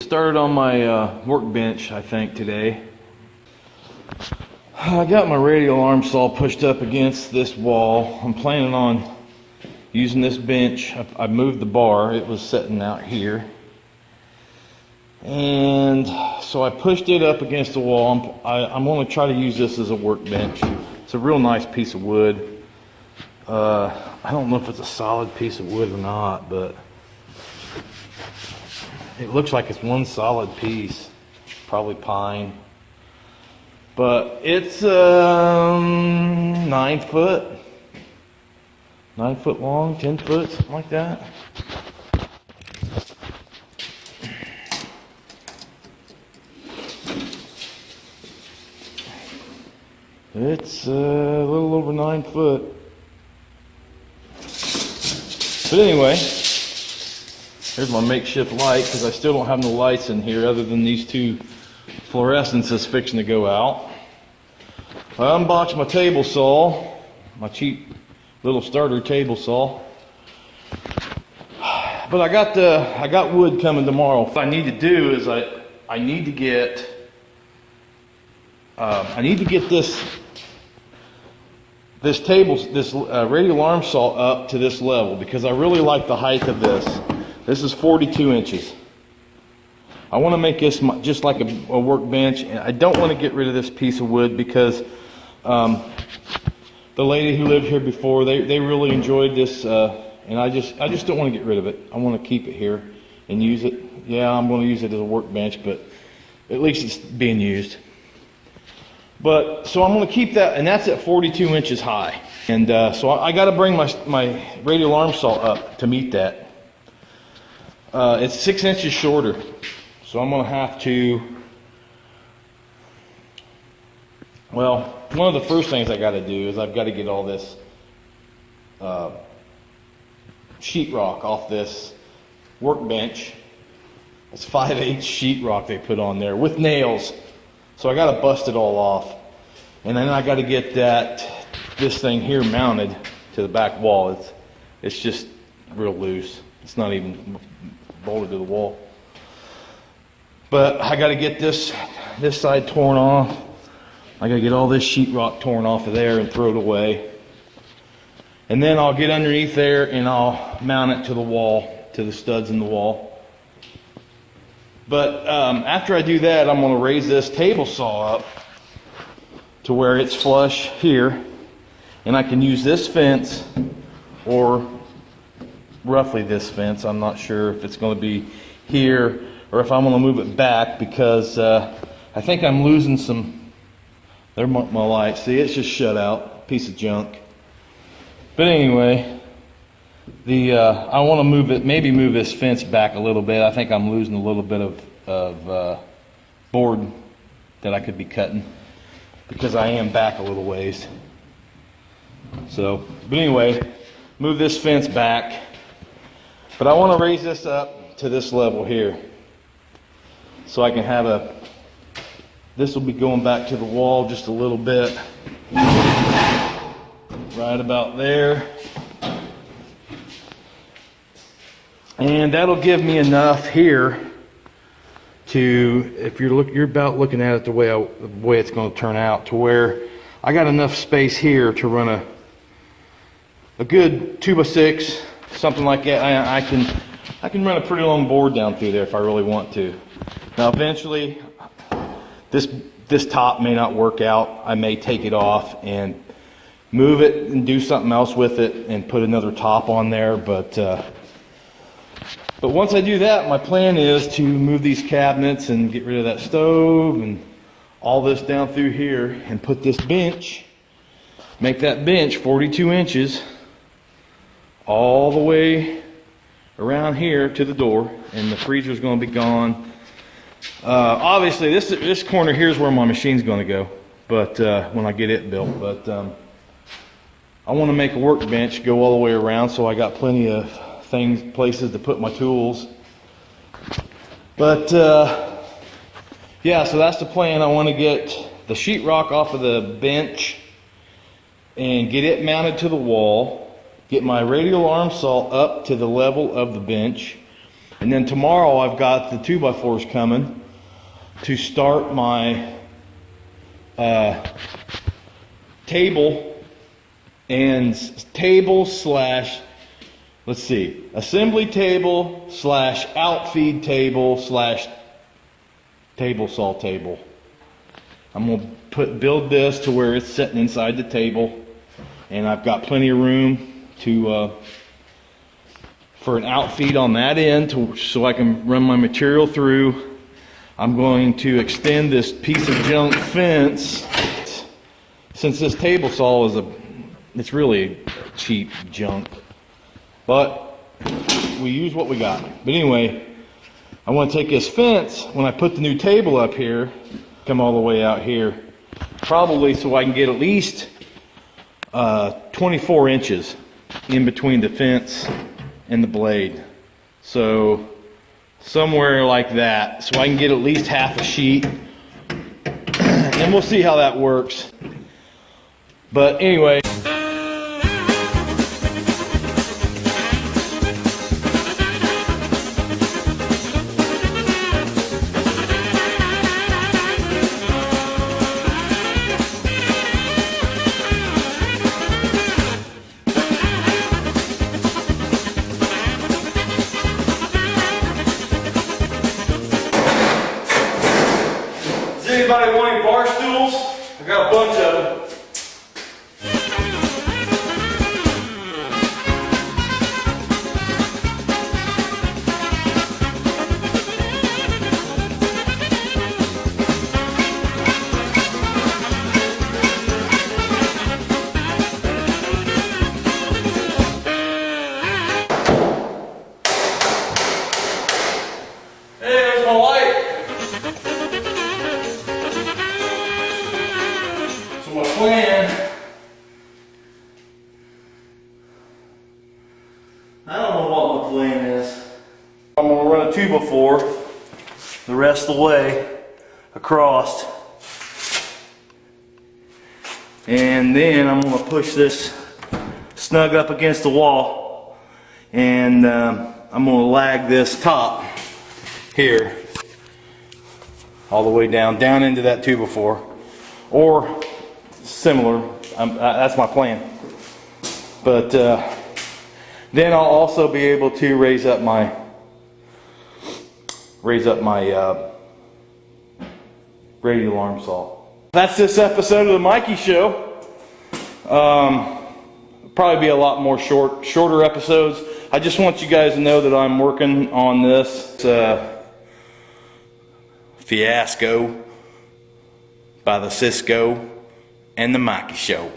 started on my workbench, I think, today. I got my radial arm saw pushed up against this wall. I'm planning on using this bench. I moved the bar. It was sitting out here. And so I pushed it up against the wall. I'm going to try to use this as a workbench. It's a real nice piece of wood. I don't know if it's a solid piece of wood or not, but it looks like it's one solid piece. Probably pine. But it's 9 foot. 9 foot long, 10 foot, something like that. It's a little over 9 foot. But anyway, here's my makeshift light, because I still don't have no lights in here other than these two fluorescences fixing to go out. I unboxed my table saw, my cheap little starter table saw. But I got wood coming tomorrow. What I need to do is I need to get this radial arm saw up to this level, because I really like the height of this. This is 42 inches. I want to make this just like a workbench, and I don't want to get rid of this piece of wood because the lady who lived here before, they really enjoyed this, and I just don't want to get rid of it. I want to keep it here and use it. Yeah, I'm going to use it as a workbench, but at least it's being used. But so I'm going to keep that, and that's at 42 inches high. And so I got to bring my radial arm saw up to meet that. It's 6 inches shorter, so I'm going to have to. Well, one of the first things I got to do is I've got to get all this sheetrock off this workbench. It's 5/8 sheetrock they put on there with nails. So I got to bust it all off. And then I got to get this thing here mounted to the back wall. It's just real loose. It's not even bolted to the wall. But I got to get this side torn off. I got to get all this sheetrock torn off of there and throw it away. And then I'll get underneath there and I'll mount it to the wall, to the studs in the wall. But after I do that, I'm going to raise this table saw up to where it's flush here. And I can use this fence, or roughly this fence. I'm not sure if it's going to be here or if I'm going to move it back, because I think I'm losing some. There's my light. See, it's just shut out. Piece of junk. But anyway, I want to move it, maybe move this fence back a little bit. I think I'm losing a little bit of board that I could be cutting, because I am back a little ways. So, but anyway, move this fence back. But I want to raise this up to this level here, so I can have this will be going back to the wall just a little bit. Right about there. And that'll give me enough here to, if you're about looking at it the way it's going to turn out, to where I got enough space here to run a good 2x6, something like that. I can run a pretty long board down through there if I really want to. Now eventually, this top may not work out. I may take it off and move it and do something else with it and put another top on there, but once I do that, my plan is to move these cabinets and get rid of that stove and all this down through here and put this bench, make that bench 42 inches all the way around here to the door, and the freezer is going to be gone. Obviously, this corner here is where my machine's going to go, but when I get it built. But I want to make a workbench go all the way around, so I got plenty of places to put my tools. But yeah, so that's the plan. I want to get the sheetrock off of the bench and get it mounted to the wall, get my radial arm saw up to the level of the bench. And then tomorrow I've got the 2x4s coming to start my table slash, let's see, assembly table slash outfeed table slash table saw table. I'm going to build this to where it's sitting inside the table, and I've got plenty of room to for an outfeed on that end so I can run my material through. I'm going to extend this piece of junk fence, since this table saw is it's really cheap junk, but we use what we got. But anyway, I want to take this fence, when I put the new table up here, come all the way out here, probably so I can get at least 24 inches in between the fence and the blade. So somewhere like that, so I can get at least half a sheet, and we'll see how that works. But anyway, anybody want any bar stools? I got a bunch of them. Hey, there's my light. My plan, I don't know what my plan is. I'm going to run a 2x4 the rest of the way across, and then I'm going to push this snug up against the wall, and I'm going to lag this top here all the way down into that 2x4, or similar. That's my plan. But then I'll also be able to raise up my radio alarm saw. That's this episode of the Mikey Show. Probably be a lot more shorter episodes. I just want you guys to know that I'm working on this fiasco by the Cisco and the Mikey Show.